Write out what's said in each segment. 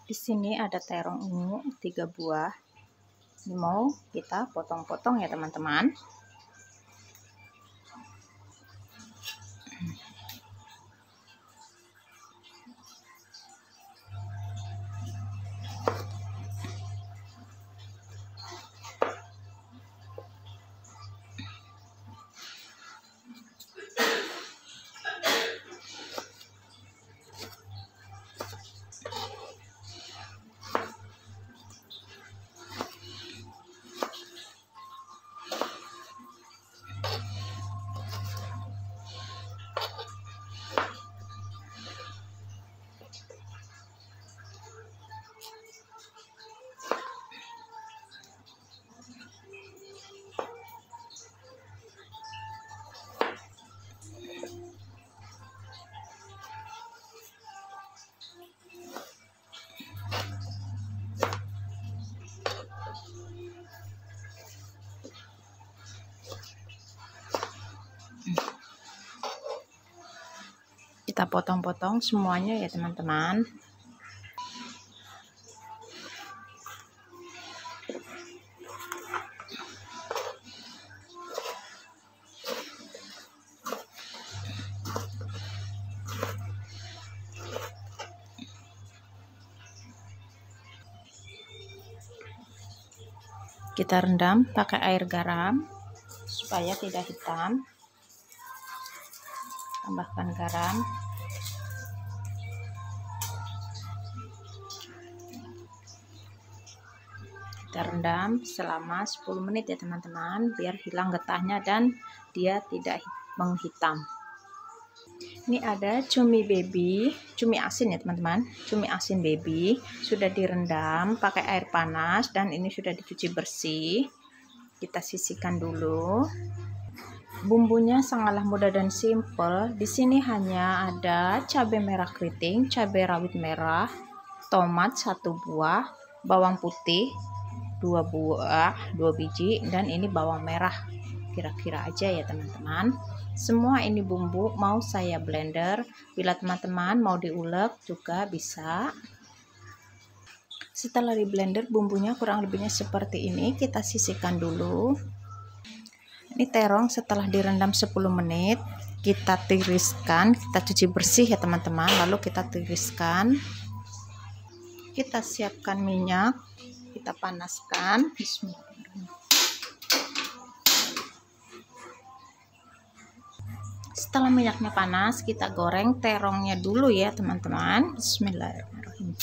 Di sini ada terong ungu 3 buah. Ini mau kita potong-potong ya teman-teman. Kita potong-potong semuanya ya teman-teman. Kita rendam pakai air garam supaya tidak hitam. Tambahkan garam. Kita rendam selama 10 menit ya teman-teman, biar hilang getahnya dan dia tidak menghitam. Ini ada cumi baby, cumi asin ya teman-teman, cumi asin baby sudah direndam pakai air panas dan ini sudah dicuci bersih. Kita sisihkan dulu. Bumbunya sangatlah mudah dan simple. Di sini hanya ada cabai merah keriting, cabai rawit merah, tomat 1 buah, bawang putih 2 buah, 2 biji, dan ini bawang merah. Kira-kira aja ya teman-teman. Semua ini bumbu mau saya blender. Bila teman-teman mau diulek juga bisa. Setelah di blender bumbunya kurang lebihnya seperti ini, kita sisihkan dulu. Ini terong setelah direndam 10 menit, kita tiriskan, kita cuci bersih ya teman-teman, lalu kita tiriskan. Kita siapkan minyak, kita panaskan. Bismillahirrahmanirrahim. Setelah minyaknya panas, kita goreng terongnya dulu ya teman-teman. Bismillahirrahmanirrahim.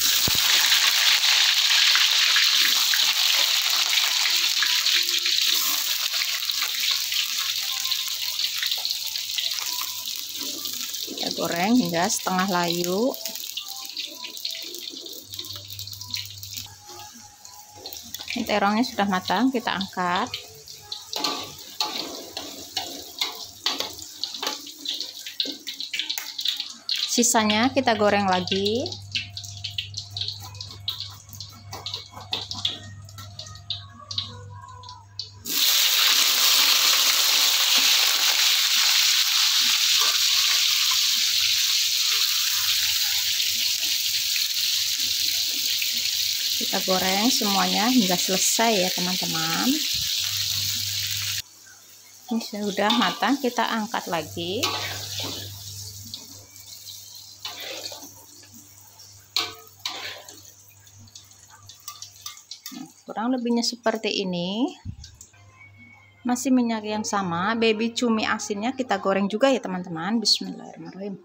Kita goreng hingga setengah layu. Ini terongnya sudah matang, kita angkat. Sisanya kita goreng lagi. Kita goreng semuanya hingga selesai ya teman-teman. Ini sudah matang, kita angkat lagi. Kurang lebihnya seperti ini. Masih minyak yang sama, baby cumi asinnya kita goreng juga ya teman-teman. Bismillahirrahmanirrahim.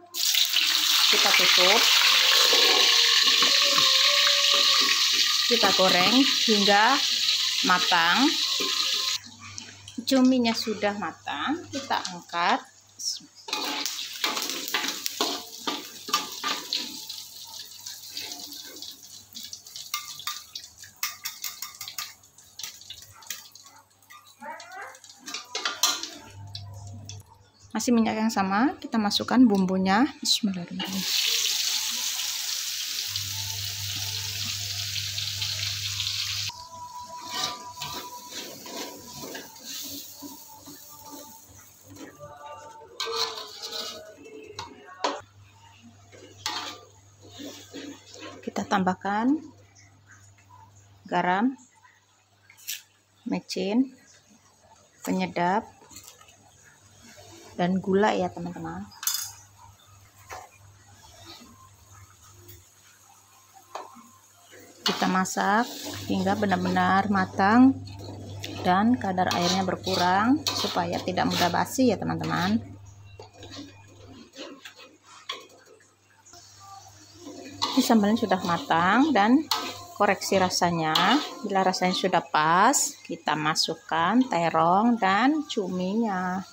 Kita tutup. Kita goreng hingga matang. Cuminya sudah matang, kita angkat. Masih minyak yang sama, kita masukkan bumbunya. Bismillahirrahmanirrahim. Kita tambahkan garam, micin, penyedap, dan gula ya teman-teman. Kita masak hingga benar-benar matang dan kadar airnya berkurang supaya tidak mudah basi ya teman-teman. Ini sambalnya sudah matang dan koreksi rasanya. Bila rasanya sudah pas, kita masukkan terong dan cuminya.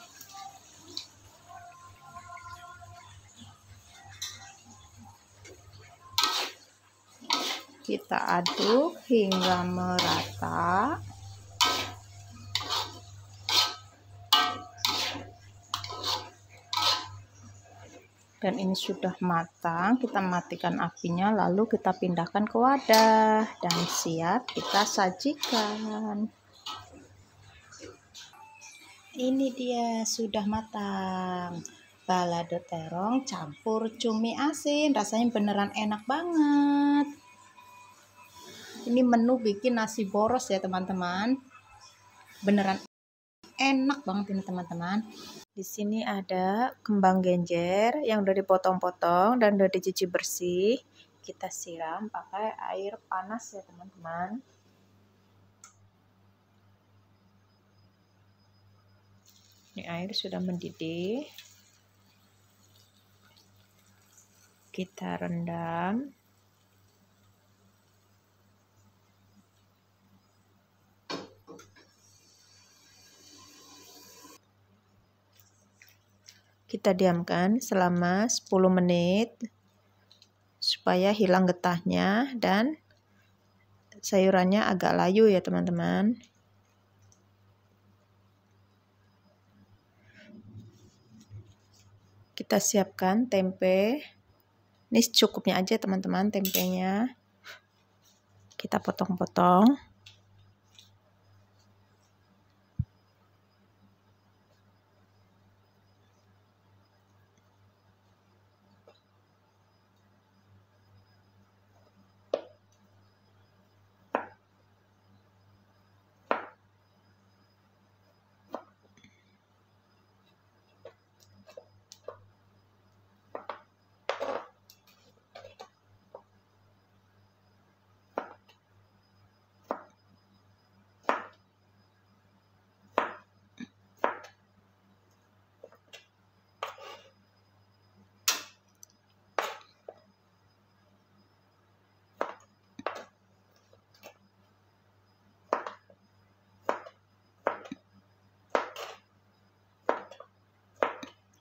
Kita aduk hingga merata. Dan ini sudah matang, kita matikan apinya, lalu kita pindahkan ke wadah dan siap kita sajikan. Ini dia sudah matang, balado terong campur cumi asin, rasanya beneran enak banget. Ini menu bikin nasi boros ya teman-teman, beneran enak banget ini teman-teman. Di sini ada kembang genjer yang udah dipotong-potong dan udah dicuci bersih. Kita siram pakai air panas ya teman-teman. Ini air sudah mendidih. Kita rendam. Kita diamkan selama 10 menit supaya hilang getahnya dan sayurannya agak layu ya teman-teman. Kita siapkan tempe. Ini secukupnya aja teman-teman tempenya. Kita potong-potong.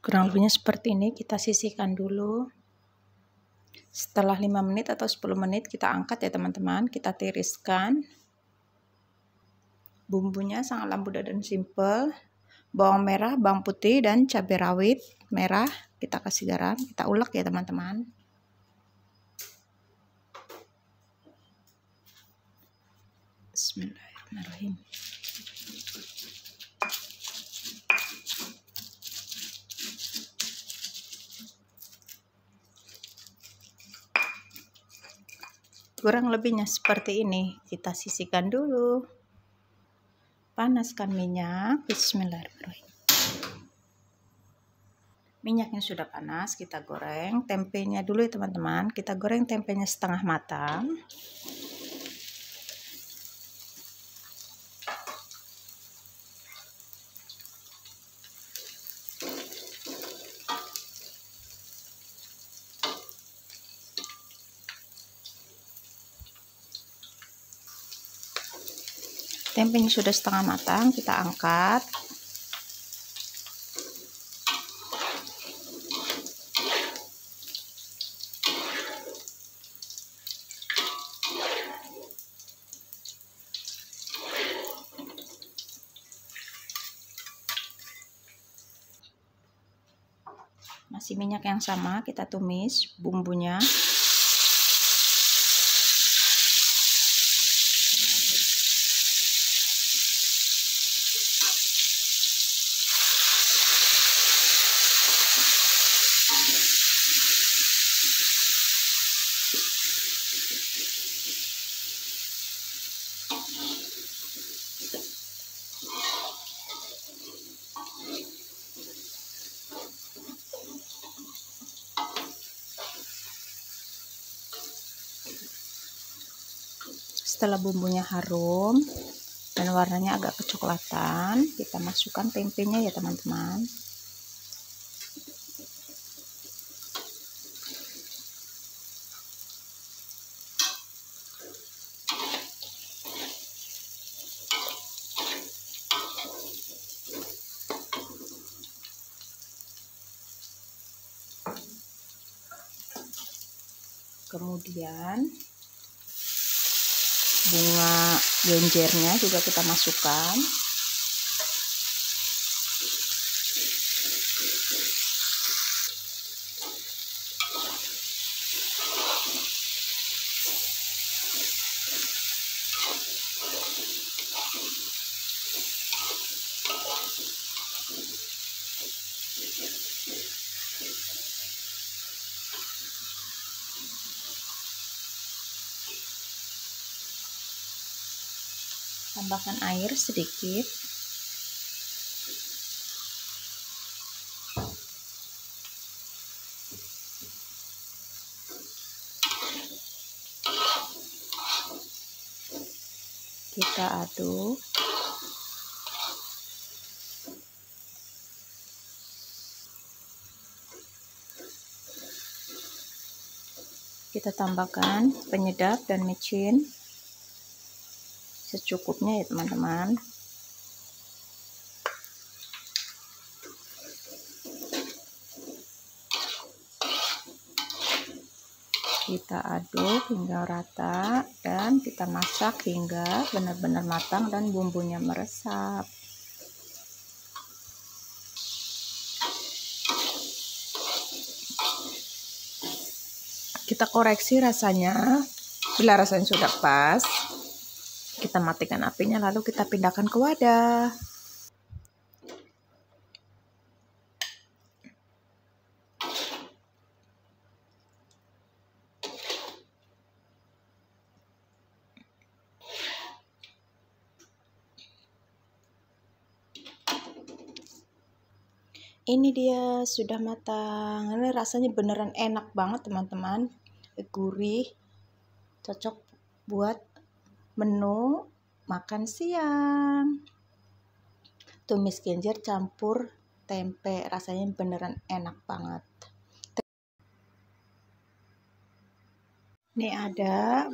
Kurang lebihnya seperti ini, kita sisihkan dulu. Setelah 5 menit atau 10 menit kita angkat ya teman-teman, kita tiriskan. Bumbunya sangatlah mudah dan simple. Bawang merah, bawang putih, dan cabai rawit merah. Kita kasih garam, kita ulek ya teman-teman. Bismillahirrahmanirrahim. Kurang lebihnya seperti ini. Kita sisihkan dulu. Panaskan minyak. Bismillahirrahmanirrahim. Minyaknya sudah panas, kita goreng tempenya dulu ya teman-teman. Kita goreng tempenya setengah matang. Tempenya sudah setengah matang, kita angkat. Masih minyak yang sama, kita tumis bumbunya. Setelah bumbunya harum dan warnanya agak kecoklatan, kita masukkan tempenya ya teman-teman. Kemudian bunga genjernya juga kita masukkan. Tambahkan air sedikit. Kita aduk. Kita tambahkan penyedap dan micin secukupnya ya teman-teman. Kita aduk hingga rata dan kita masak hingga benar-benar matang dan bumbunya meresap. Kita koreksi rasanya. Bila rasanya sudah pas, kita matikan apinya lalu kita pindahkan ke wadah. Ini dia sudah matang. Ini rasanya beneran enak banget teman-teman, gurih, cocok buat menu makan siang. Tumis genjer campur tempe, rasanya beneran enak banget. Ini ada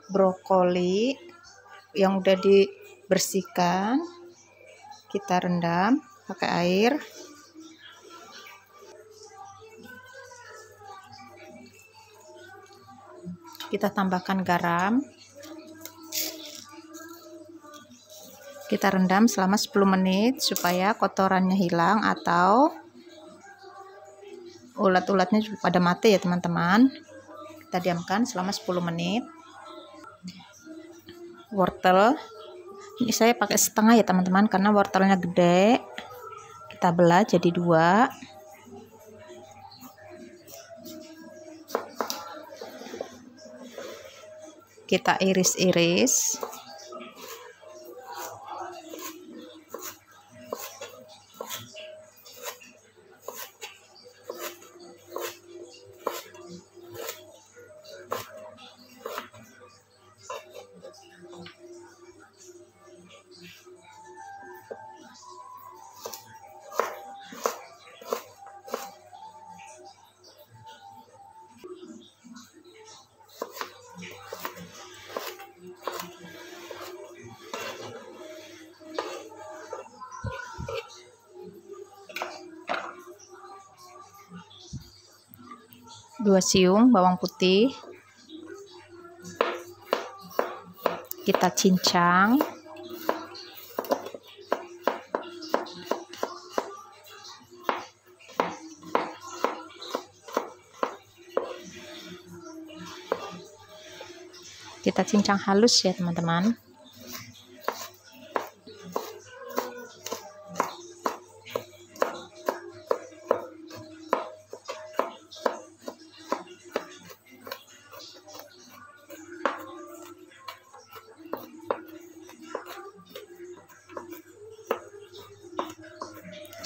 brokoli yang udah dibersihkan, kita rendam pakai air. Kita tambahkan garam. Kita rendam selama 10 menit supaya kotorannya hilang atau ulat-ulatnya pada mati ya teman-teman. Kita diamkan selama 10 menit. Wortel, ini saya pakai setengah ya teman-teman karena wortelnya gede. Kita belah jadi 2. Kita iris-iris. Dua siung bawang putih, kita cincang. Kita cincang halus ya teman-teman.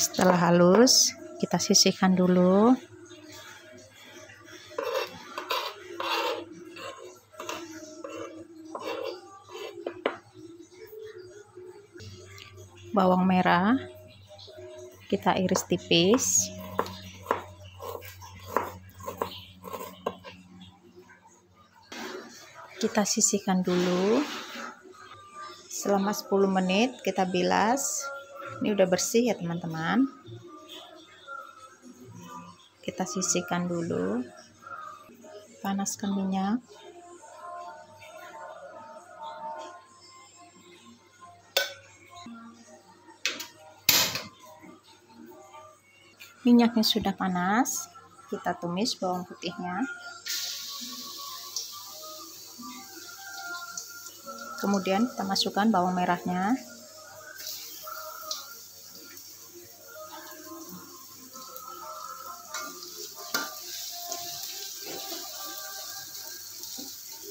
Setelah halus, kita sisihkan dulu. Bawang merah kita iris tipis. Kita sisihkan dulu. Selama 10 menit kita bilas. Ini udah bersih ya teman-teman. Kita sisihkan dulu. Panaskan minyak. Minyaknya sudah panas, kita tumis bawang putihnya. Kemudian kita masukkan bawang merahnya.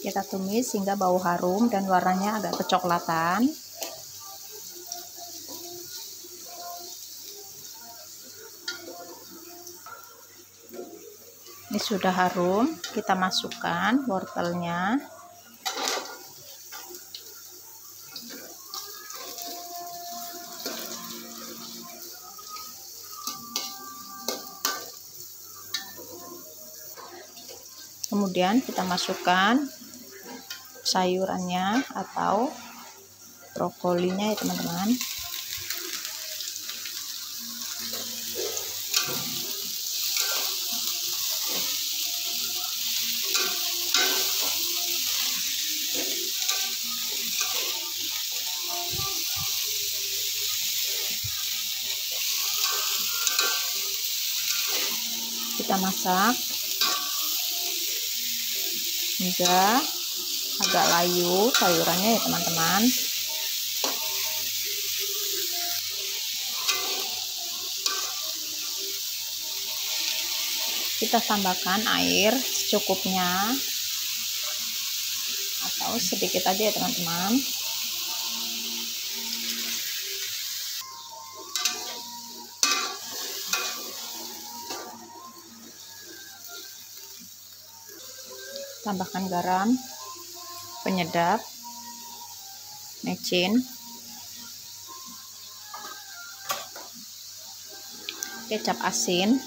Kita tumis hingga bau harum dan warnanya agak kecoklatan. Ini sudah harum, kita masukkan wortelnya. Kemudian kita masukkan sayurannya atau brokolinya ya teman-teman. Kita masak hingga agak layu sayurannya ya teman-teman. Kita tambahkan air secukupnya atau sedikit aja ya teman-teman. Tambahkan garam, penyedap, mecin, kecap asin,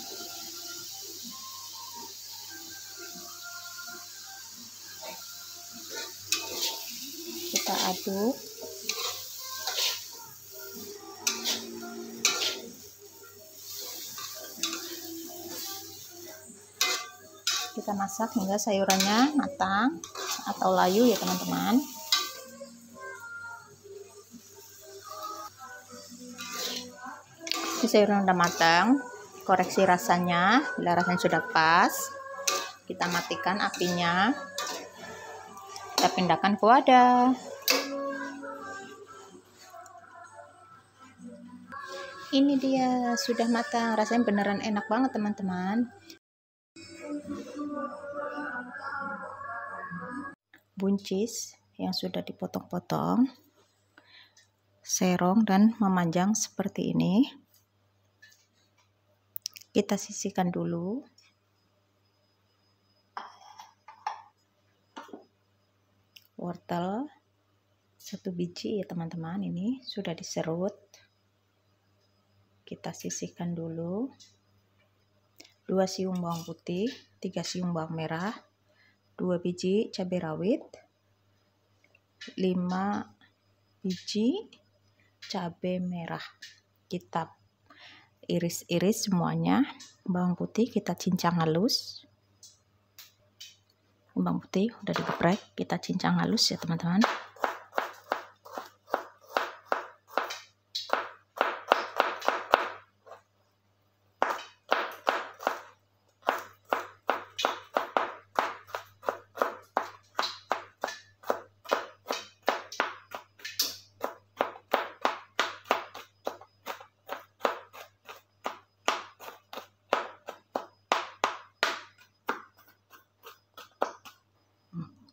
kita aduk. Kita masak hingga sayurannya matang atau layu ya teman-teman. Ini sayuran udah matang, koreksi rasanya. Bila rasanya sudah pas, kita matikan apinya. Kita pindahkan ke wadah. Ini dia sudah matang, rasanya beneran enak banget teman-teman. Buncis yang sudah dipotong-potong, serong dan memanjang seperti ini. Kita sisihkan dulu. Wortel 1 biji ya teman-teman, ini sudah diserut. Kita sisihkan dulu. 2 siung bawang putih, 3 siung bawang merah, 2 biji cabai rawit, 5 biji cabai merah. Kita iris-iris semuanya. Bawang putih kita cincang halus. Bawang putih udah digeprek, kita cincang halus ya teman-teman.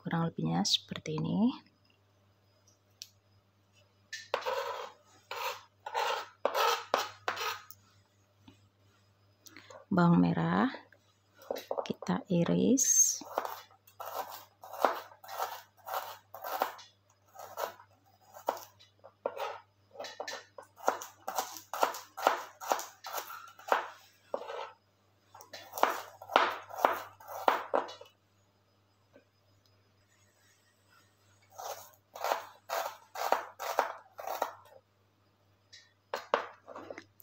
Kurang lebihnya seperti ini. Bawang merah kita iris.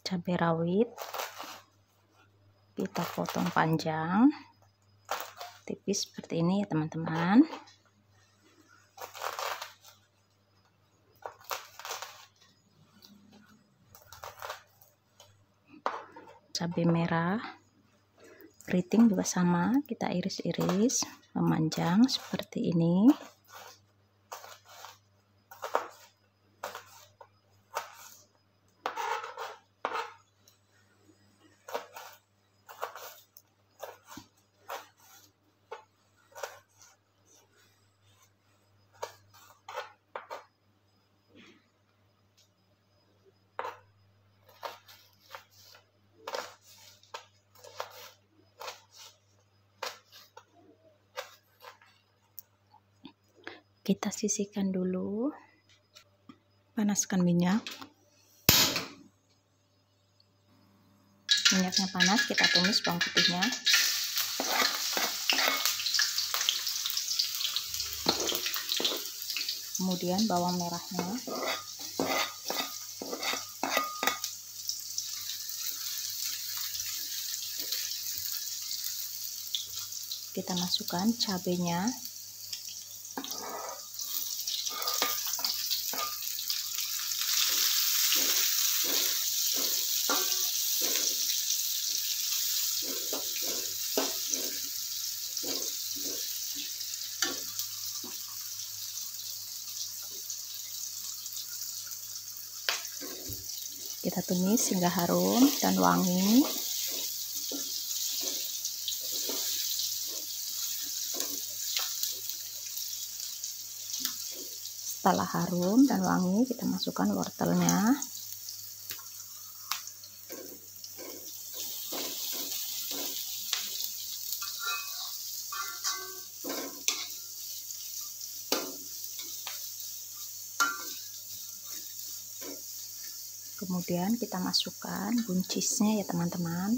cabai rawit kita potong panjang tipis seperti ini ya teman-teman. Cabai merah keriting juga sama, kita iris-iris memanjang seperti ini. Kita sisihkan dulu, panaskan minyak. Minyaknya panas, kita tumis bawang putihnya. Kemudian bawang merahnya. Kita masukkan cabenya. Kita tumis hingga harum dan wangi. Setelah harum dan wangi, kita masukkan wortelnya. Kemudian kita masukkan buncisnya ya teman-teman.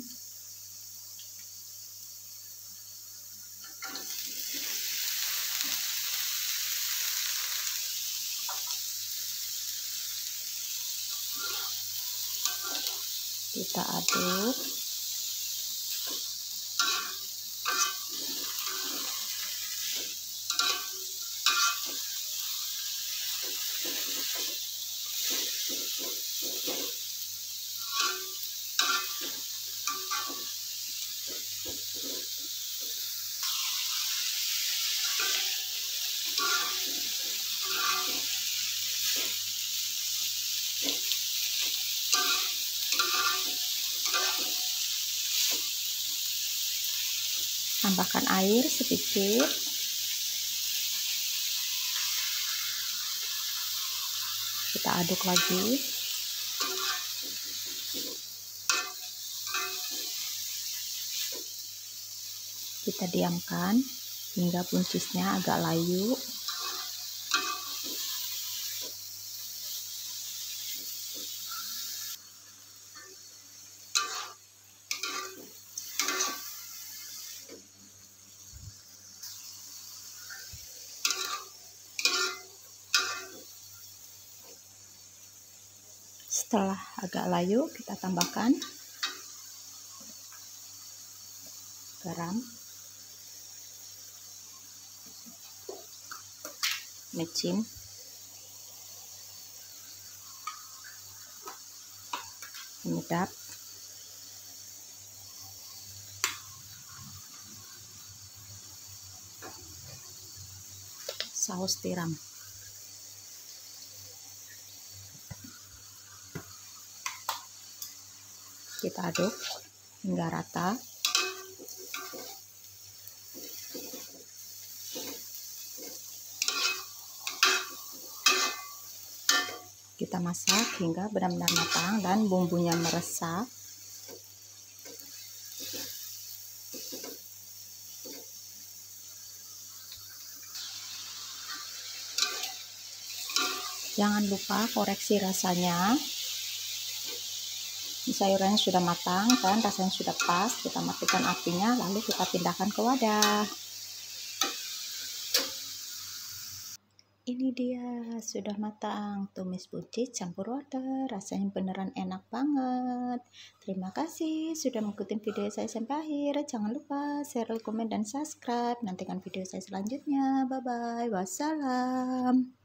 Kita aduk. Tambahkan air sedikit. Kita aduk lagi. Kita diamkan hingga buncisnya agak layu. Setelah agak layu, kita tambahkan garam, micin, penyedap, saus tiram. Kita aduk hingga rata. Kita masak hingga benar-benar matang dan bumbunya meresap. Jangan lupa koreksi rasanya. Sayurannya sudah matang dan rasanya sudah pas, kita matikan apinya, lalu kita pindahkan ke wadah. Ini dia sudah matang, tumis buncis campur water, rasanya beneran enak banget. Terima kasih sudah mengikuti video saya sampai akhir. Jangan lupa share, komen, dan subscribe. Nantikan video saya selanjutnya. Bye bye, wassalam.